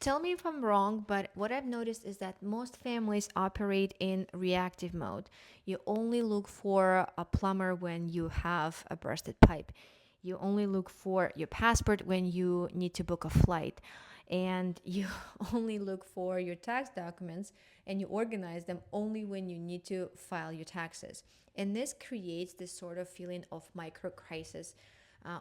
Tell me if I'm wrong, but what I've noticed is that most families operate in reactive mode. You only look for a plumber when you have a bursted pipe. You only look for your passport when you need to book a flight. And you only look for your tax documents and you organize them only when you need to file your taxes. And this creates this sort of feeling of micro crisis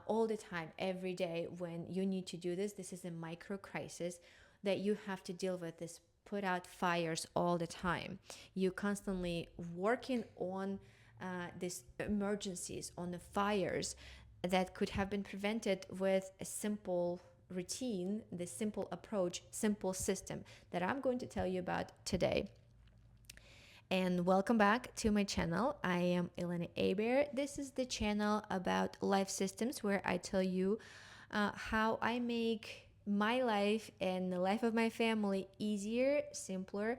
all the time, every day. When you need to do this, this is a micro crisis that you have to deal with. This put out fires all the time. You constantly working on these emergencies, on the fires that could have been prevented with a simple routine, the simple approach, simple system that I'm going to tell you about today. And welcome back to my channel. I am Elena Aber. This is the channel about life systems where I tell you how I make my life and the life of my family easier, simpler,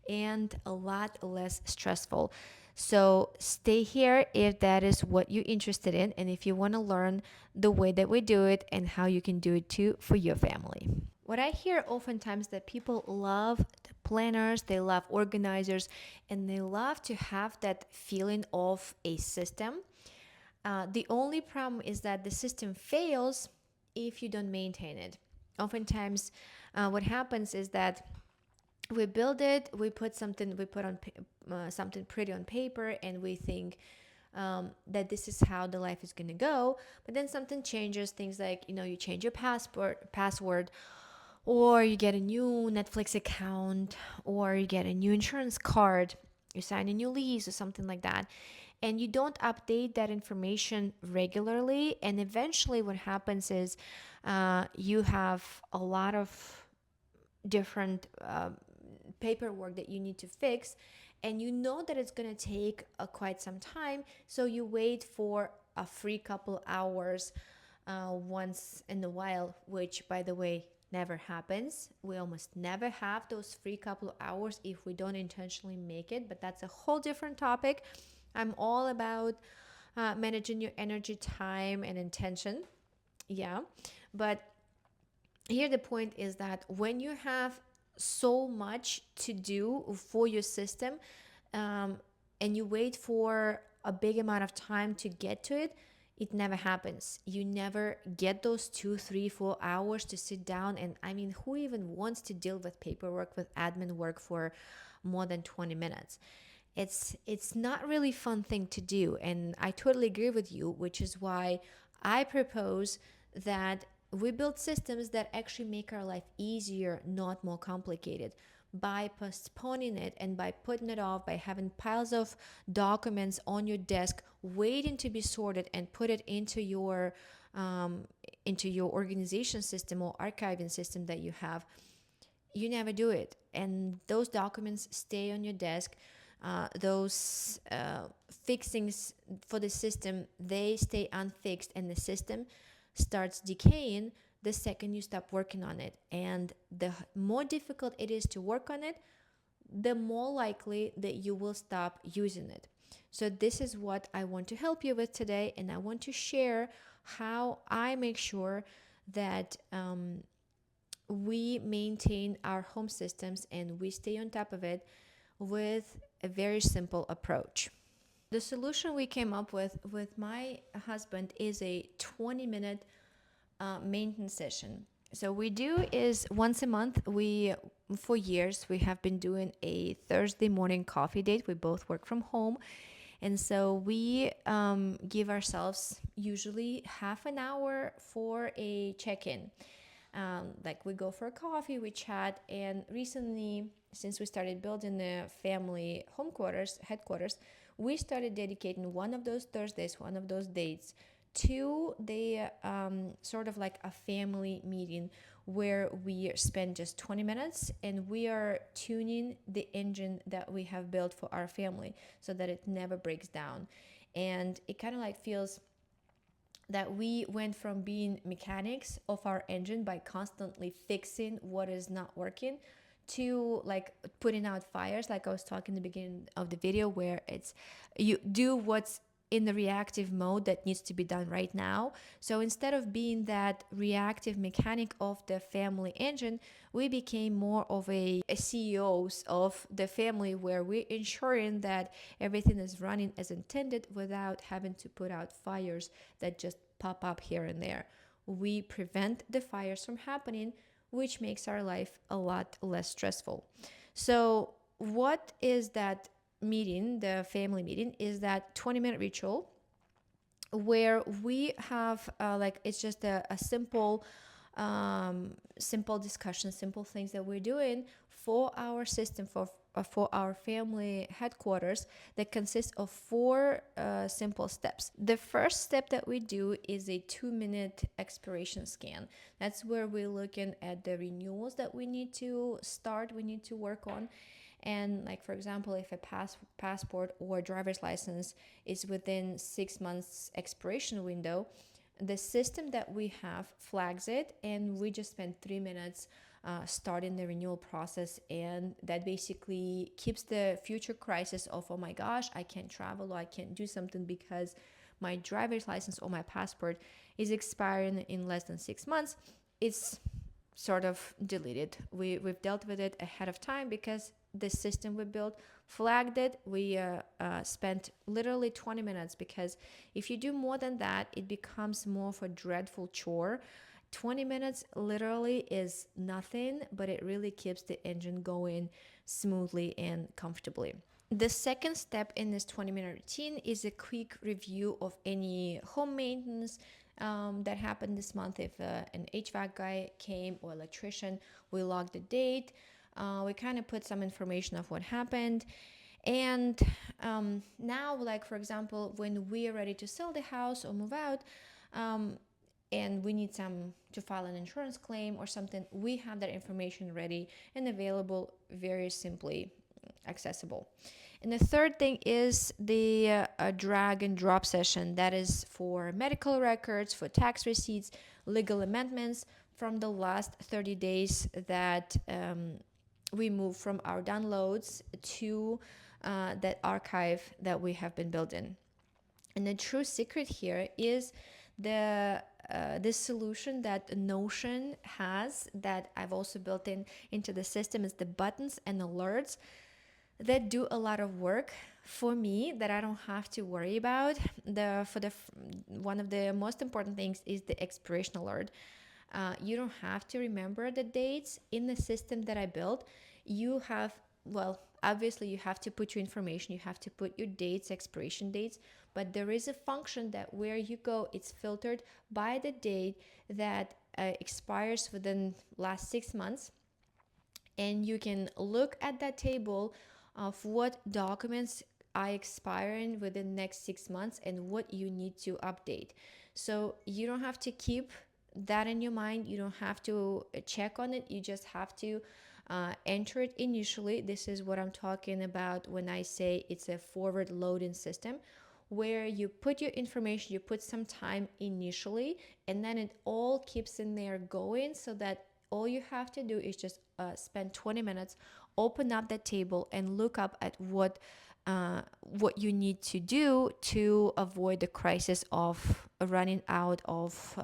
and a lot less stressful. So stay here if that is what you're interested in, and if you want to learn the way that we do it and how you can do it too for your family. What I hear oftentimes that people love the planners, they love organizers, and they love to have that feeling of a system. The only problem is that the system fails if you don't maintain it. Oftentimes, what happens is that we build it, we put on something pretty on paper, and we think that this is how the life is going to go. But then something changes. Things like you change your password, or you get a new Netflix account, or you get a new insurance card, you sign a new lease or something like that, and you don't update that information regularly. And eventually what happens is you have a lot of different paperwork that you need to fix, and you know that it's going to take quite some time, so you wait for a free couple hours once in a while, which, by the way, never happens. We almost never have those free couple of hours if we don't intentionally make it, but that's a whole different topic. I'm all about managing your energy, time, and intention. Yeah, but here the point is that when you have so much to do for your system, and you wait for a big amount of time to get to it, it never happens. You never get those 2, 3, 4 hours to sit down. And I mean, who even wants to deal with paperwork, with admin work for more than 20 minutes? It's not really fun thing to do. And I totally agree with you, which is why I propose that we build systems that actually make our life easier, not more complicated. By postponing it and by putting it off, by having piles of documents on your desk waiting to be sorted and put it into your organization system or archiving system that you have, you never do it. And those documents stay on your desk. Those fixings for the system, they stay unfixed, and the system starts decaying the second you stop working on it. And the more difficult it is to work on it, the more likely that you will stop using it. So this is what I want to help you with today, and I want to share how I make sure that we maintain our home systems and we stay on top of it with a very simple approach. The solution we came up with my husband is a 20-minute maintenance session. So we do is once a month. For years we have been doing a Thursday morning coffee date. We both work from home, and so we give ourselves usually half an hour for a check-in. Like we go for a coffee, we chat, and recently, since we started building the family headquarters, we started dedicating one of those Thursdays, one of those dates, to the sort of like a family meeting where we spend just 20 minutes and we are tuning the engine that we have built for our family so that it never breaks down. And it kind of like feels that we went from being mechanics of our engine by constantly fixing what is not working to like putting out fires, like I was talking in the beginning of the video, where it's you do what's in the reactive mode that needs to be done right now. So instead of being that reactive mechanic of the family engine, we became more of a CEOs of the family, where we're ensuring that everything is running as intended without having to put out fires that just pop up here and there. We prevent the fires from happening, which makes our life a lot less stressful. So what is that meeting, the family meeting, is that 20-minute ritual where we have it's just a simple discussion, simple things that we're doing for our system, for our family headquarters, that consists of four simple steps. The first step that we do is a 2-minute expiration scan. That's where we're looking at the renewals that we need to work on. And like, for example, if a passport or driver's license is within 6 months expiration window, the system that we have flags it, and we just spend 3 minutes starting the renewal process. And that basically keeps the future crisis of, oh my gosh, I can't travel or I can't do something because my driver's license or my passport is expiring in less than 6 months. It's sort of deleted. We've dealt with it ahead of time because the system we built flagged it. We spent literally 20 minutes, because if you do more than that, it becomes more of a dreadful chore. 20 minutes literally is nothing, but it really keeps the engine going smoothly and comfortably. The second step in this 20-minute routine is a quick review of any home maintenance that happened this month. If an HVAC guy came or electrician, we log the date. We kind of put some information of what happened. And now, like, for example, when we are ready to sell the house or move out, and we need to file an insurance claim or something, we have that information ready and available, very simply accessible. And the third thing is the drag and drop session. That is for medical records, for tax receipts, legal amendments from the last 30 days that we move from our downloads to that archive that we have been building. And the true secret here is this solution that Notion has, that I've also built into the system, is the buttons and alerts that do a lot of work for me that I don't have to worry about. One of the most important things is the expiration alert. You don't have to remember the dates in the system that I built. You have, well, obviously you have to put your information, you have to put your dates, expiration dates, but there is a function that where you go, it's filtered by the date that expires within last 6 months. And you can look at that table of what documents are expiring within the next 6 months and what you need to update. So you don't have to keep that in your mind. You don't have to check on it. You just have to enter it initially. This is what I'm talking about when I say it's a forward loading system, where you put your information, you put some time initially, and then it all keeps in there going, so that all you have to do is just spend 20 minutes, open up that table and look up at what you need to do to avoid the crisis of running out of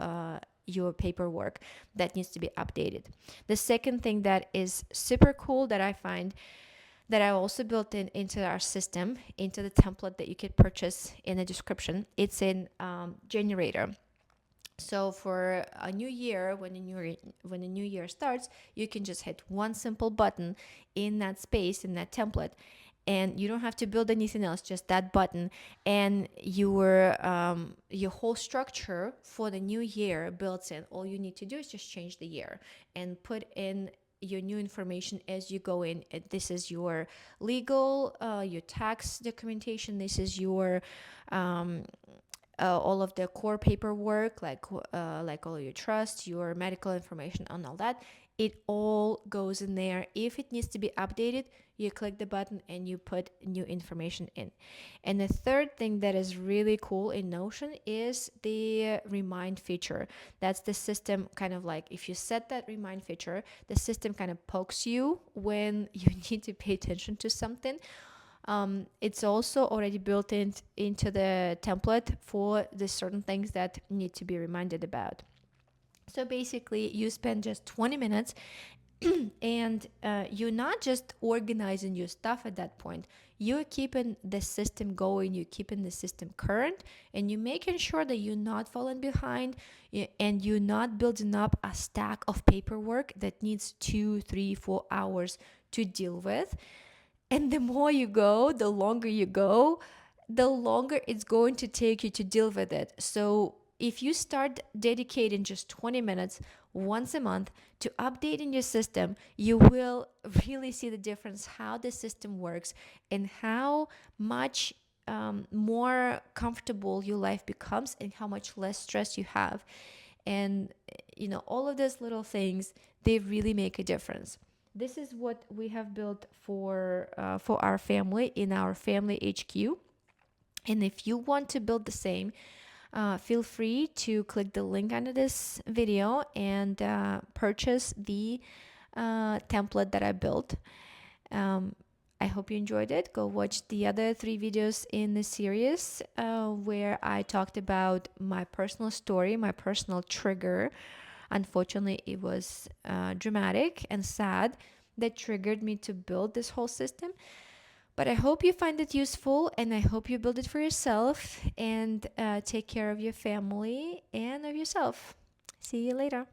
your paperwork that needs to be updated. The second thing that is super cool that I find, that I also built into our system, into the template that you can purchase in the description, it's in generator. So for a new year, when the new year starts, you can just hit one simple button in that space, in that template, and you don't have to build anything else, just that button, and your whole structure for the new year builds in. All you need to do is just change the year and put in your new information as you go in. This is your legal, your tax documentation. This is your all of the core paperwork, like all your trust, your medical information, and all that. It all goes in there. If it needs to be updated, you click the button and you put new information in. And the third thing that is really cool in Notion is the remind feature. That's the system, kind of like, if you set that remind feature, the system kind of pokes you when you need to pay attention to something. It's also already built into the template for the certain things that need to be reminded about. So basically, you spend just 20 minutes and you're not just organizing your stuff at that point. You're keeping the system going, you're keeping the system current, and you're making sure that you're not falling behind and you're not building up a stack of paperwork that needs 2, 3, 4 hours to deal with. And the more you go, the longer you go, the longer it's going to take you to deal with it. So if you start dedicating just 20 minutes once a month to updating your system, you will really see the difference, how the system works and how much more comfortable your life becomes and how much less stress you have. And all of those little things, they really make a difference. This is what we have built for our family in our family HQ. And if you want to build the same, feel free to click the link under this video and purchase the template that I built. I hope you enjoyed it. Go watch the other 3 videos in the series where I talked about my personal story, my personal trigger. Unfortunately, it was dramatic and sad that triggered me to build this whole system. But I hope you find it useful, and I hope you build it for yourself and take care of your family and of yourself. See you later.